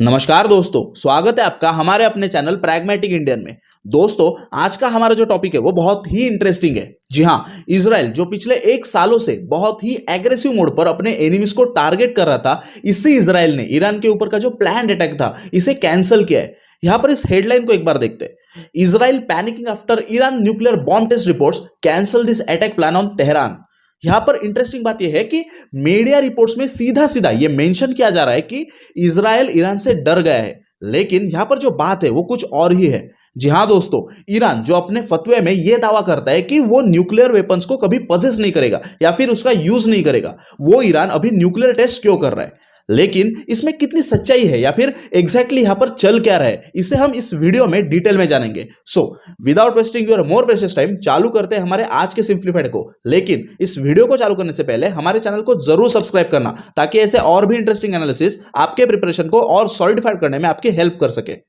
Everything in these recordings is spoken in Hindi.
नमस्कार दोस्तों, स्वागत है आपका हमारे अपने चैनल प्रैग्मेटिक इंडियन में। दोस्तों, आज का हमारा जो टॉपिक है वो बहुत ही इंटरेस्टिंग है। जी हाँ, इजराइल जो पिछले 1 सालों से बहुत ही एग्रेसिव मोड पर अपने एनिमीज को टारगेट कर रहा था, इसी इजराइल ने ईरान के ऊपर का जो प्लान अटैक था इसे कैंसिल किया है। यहां पर इस हेडलाइन को एक बार देखते हैं। Israel panicking after Iran nuclear bomb test reports cancel this attack plan on Tehran. यहां पर इंटरेस्टिंग बात यह है कि मीडिया रिपोर्ट्स में सीधा सीधा यह मेंशन किया जा रहा है कि इजराइल ईरान से डर गया है, लेकिन यहां पर जो बात है वो कुछ और ही है। जी हां दोस्तों, ईरान जो अपने फतवे में यह दावा करता है कि वो न्यूक्लियर वेपन्स को कभी पजेस नहीं करेगा या फिर उसका यूज नहीं करेगा, वो ईरान अभी न्यूक्लियर टेस्ट क्यों कर रहा है। लेकिन इसमें कितनी सच्चाई है या फिर एग्जैक्टली यहां पर चल क्या रहा है, इसे हम इस वीडियो में डिटेल में जानेंगे। So without wasting your more precious time, चालू करते हैं हमारे आज के सिंप्लीफाइड को। लेकिन इस वीडियो को चालू करने से पहले हमारे चैनल को जरूर सब्सक्राइब करना, ताकि ऐसे और भी इंटरेस्टिंग एनालिसिस आपके प्रिपरेशन को और सॉलिडिफाइड करने में आपकी हेल्प कर सके।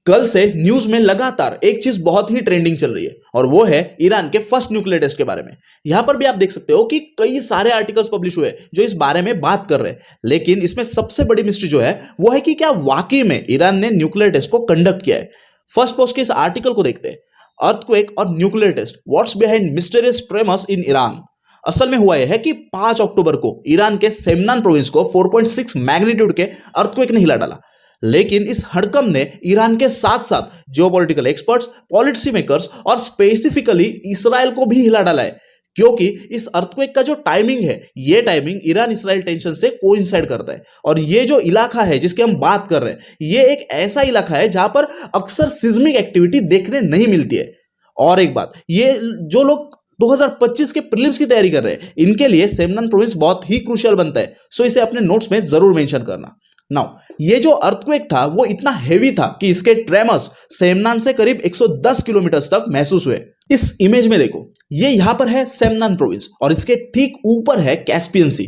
कल से न्यूज में लगातार एक चीज बहुत ही ट्रेंडिंग चल रही है, और वो है ईरान के फर्स्ट न्यूक्लियर टेस्ट के बारे में। यहां पर भी आप देख सकते हो कि कई सारे आर्टिकल्स पब्लिश हुए जो इस बारे में बात कर रहे हैं। लेकिन इसमें सबसे बड़ी मिस्ट्री जो है वो है कि क्या वाकई में ईरान ने न्यूक्लियर टेस्ट को कंडक्ट किया है। फर्स्ट पोस्ट के इस आर्टिकल को देखते हैं, अर्थक्वेक और nuclear test, what's behind mysterious tremors in Iran. असल में हुआ यह है कि 5 अक्टूबर को ईरान के सेमनान प्रोविंस को 4.6 मैग्नीट्यूड के अर्थक्वेक ने हिला डाला। लेकिन इस हड़कंप ने ईरान के साथ साथ जियोपॉलिटिकल एक्सपर्ट्स, पॉलिसी मेकर्स और स्पेसिफिकली इसराइल को भी हिला डाला है, क्योंकि इस अर्थक्वेक का जो टाइमिंग है, ये टाइमिंग ईरान इसराइल टेंशन से कोइंसाइड करता है। और ये जो इलाका है जिसकी हम बात कर रहे हैं, ये एक ऐसा इलाका है जहां पर अक्सर सिज्मिक एक्टिविटी देखने नहीं मिलती है। और एक बात, ये जो लोग 2025 के प्रीलिम्स की तैयारी कर रहे हैं, इनके लिए सेमनान प्रोविंस बहुत ही क्रूशियल बनता है। सो इसे अपने नोट्स में जरूर मेंशन करना। नाउ, ये जो अर्थक्वेक था वो इतना हेवी था कि इसके ट्रेमर्स सेमनान से करीब 110 किलोमीटर तक महसूस हुए। इस इमेज में देखो, ये यहां पर है सेमनान प्रोविंस और इसके ठीक ऊपर है कैस्पियन सी।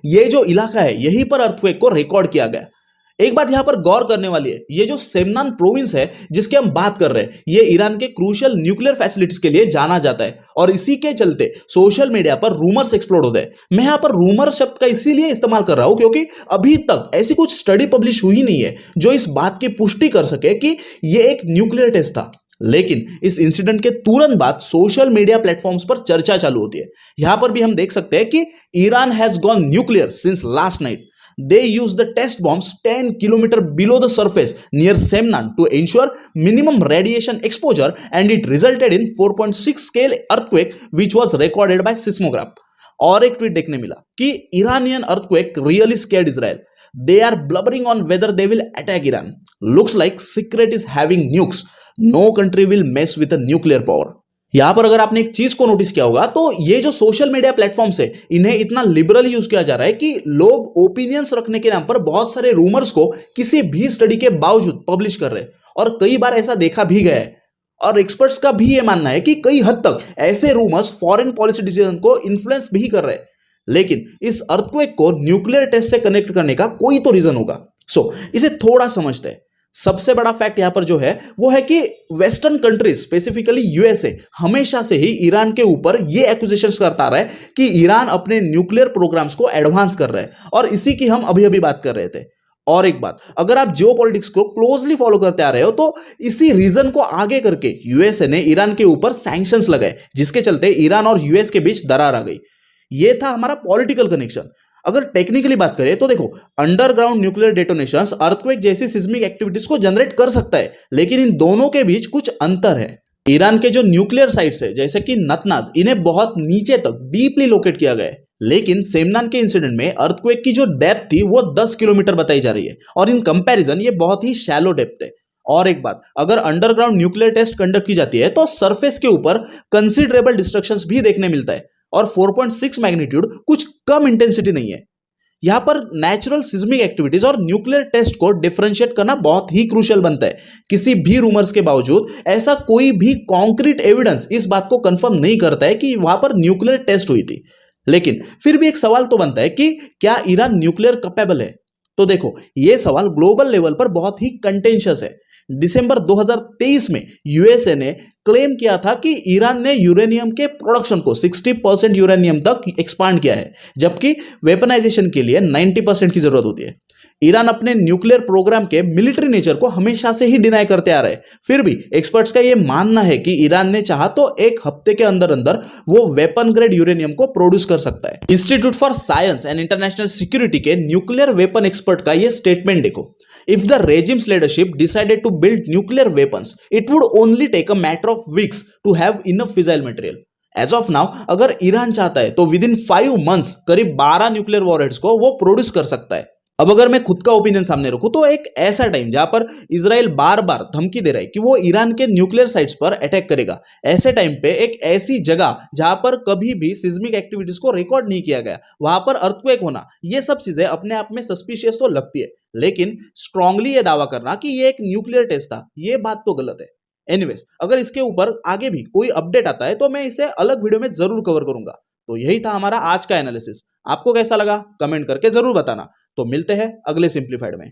ये जो इलाका है, यहीं पर अर्थक्वेक को रिकॉर्ड किया गया। एक बात यहां पर गौर करने वाली है, ये जो सेमनान प्रोविंस है जिसकी हम बात कर रहे हैं, ये ईरान के क्रूशियल न्यूक्लियर फैसिलिटीज के लिए जाना जाता है, और इसी के चलते सोशल मीडिया पर रूमर्स एक्सप्लोड होते हैं। मैं यहां पर रूमर शब्द का इसीलिए इस्तेमाल कर रहा हूं क्योंकि अभी तक ऐसी कुछ स्टडी पब्लिश हुई नहीं है जो इस बात की पुष्टि कर सके कि यह एक न्यूक्लियर टेस्ट था। लेकिन इस इंसिडेंट के तुरंत बाद सोशल मीडिया प्लेटफॉर्म्स पर चर्चा चालू होती है। यहां पर भी हम देख सकते हैं कि Iran has gone nuclear since last night. They used the test bombs 10 kilometers below the surface near Semnan to ensure minimum radiation exposure, and it resulted in 4.6 scale earthquake which was recorded by seismograph. और एक ट्वीट देखने मिला कि Iranian earthquake really scared Israel. They are blubbering on whether they will attack Iran. Looks like secret is having nukes. No country will mess with a nuclear power. यहां पर अगर आपने एक चीज को नोटिस किया होगा तो ये जो सोशल मीडिया प्लेटफॉर्म्स है, इन्हें इतना लिबरल यूज किया जा रहा है कि लोग ओपिनियंस रखने के नाम पर बहुत सारे रूमर्स को किसी भी स्टडी के बावजूद पब्लिश कर रहे हैं। और कई बार ऐसा देखा भी गया है, और एक्सपर्ट्स का भी ये मानना है कि कई हद तक ऐसे रूमर्स फॉरेन पॉलिसी डिसीजन को इन्फ्लुएंस भी कर रहे हैं। लेकिन इस अर्थक्वेक को न्यूक्लियर टेस्ट से कनेक्ट करने का कोई तो रीजन होगा। इसे थोड़ा समझते हैं। सबसे बड़ा फैक्ट यहां पर जो है वो है कि वेस्टर्न कंट्रीज, स्पेसिफिकली यूएसए, हमेशा से ही ईरान के ऊपर ये एक्यूजेशंस करता रहा है कि ईरान अपने न्यूक्लियर प्रोग्राम्स को एडवांस कर रहा है, और इसी की हम अभी अभी बात कर रहे थे। और एक बात, अगर आप जियोपॉलिटिक्स को क्लोजली फॉलो करते आ रहे हो तो इसी रीजन को आगे करके यूएसए ने ईरान के ऊपर सैंक्शंस लगाए, जिसके चलते ईरान और यूएस के बीच दरार आ गई। ये था हमारा पॉलिटिकल कनेक्शन। अगर टेक्निकली बात करें तो देखो, अंडरग्राउंड न्यूक्लियर डेटोनेशंस अर्थक्वेक जैसी सिस्मिक एक्टिविटीज को जनरेट कर सकता है, लेकिन इन दोनों के बीच कुछ अंतर है। ईरान के जो न्यूक्लियर साइट्स है जैसे कि नतनाज, इन्हें बहुत नीचे तक डीपली लोकेट किया गया है। लेकिन सेमनान के इंसिडेंट में अर्थक्वेक की जो डेप्थ थी वो 10 किलोमीटर बताई जा रही है, और इन कंपैरिजन ये बहुत ही शैलो डेप्थ है। और एक बात, अगर अंडरग्राउंड न्यूक्लियर टेस्ट कंडक्ट की जाती है तो सरफेस के ऊपर कंसिडरेबल डिस्ट्रक्शंस भी देखने मिलता है, और 4.6 मैग्नीट्यूड कुछ कम इंटेंसिटी नहीं है। यहां पर नेचुरल सिस्मिक एक्टिविटीज और न्यूक्लियर टेस्ट को डिफरेंशिएट करना बहुत ही क्रूशियल बनता है। किसी भी रूमर्स के बावजूद ऐसा कोई भी कॉन्क्रीट एविडेंस इस बात को कंफर्म नहीं करता है कि वहां पर न्यूक्लियर टेस्ट हुई थी। लेकिन फिर भी एक सवाल तो बनता है कि क्या ईरान न्यूक्लियर कैपेबल है। तो देखो, यह सवाल ग्लोबल लेवल पर बहुत ही कंटेंशियस है। दिसंबर 2023 में यूएसए ने क्लेम किया था कि ईरान ने यूरेनियम के प्रोडक्शन को 60% यूरेनियम तक एक्सपांड किया है, जबकि वेपनाइजेशन के लिए 90% की जरूरत होती है। ईरान अपने न्यूक्लियर प्रोग्राम के मिलिट्री नेचर को हमेशा से ही डिनाई करते आ रहे हैं। फिर भी एक्सपर्ट्स का यह मानना है कि ईरान ने चाहा तो एक हफ्ते के अंदर अंदर वो वेपन ग्रेड यूरेनियम को प्रोड्यूस कर सकता है। Institute for Science and International Security के न्यूक्लियर वेपन एक्सपर्ट का यह स्टेटमेंट देखो, if the regime's leadership decided to build nuclear weapons it would only take a matter of weeks to have enough fissile material. As of now अगर ईरान चाहता है तो विद इन 5 मंथ्स करीब 12 न्यूक्लियर वॉरहेड्स को वो प्रोड्यूस कर सकता है। अब अगर मैं खुद का ओपिनियन सामने रखूं तो एक ऐसा टाइम जहां पर इजराइल बार बार धमकी दे रहा है कि वो ईरान के न्यूक्लियर साइट्स पर अटैक करेगा, ऐसे टाइम पे एक ऐसी जगह जहां पर कभी भी सिस्मिक एक्टिविटीज को रिकॉर्ड नहीं किया गया, वहां पर अर्थक्वेक होना, ये सब चीजें अपने आप में सस्पिशियस तो लगती है, लेकिन स्ट्रांगली ये दावा करना कि ये एक न्यूक्लियर टेस्ट था, ये बात तो गलत है। एनीवेज, अगर इसके ऊपर आगे भी कोई अपडेट आता है तो मैं इसे अलग वीडियो में जरूर कवर करूंगा। तो यही था हमारा आज का एनालिसिस। आपको कैसा लगा कमेंट करके जरूर बताना। तो मिलते हैं अगले सिंप्लीफाइड में।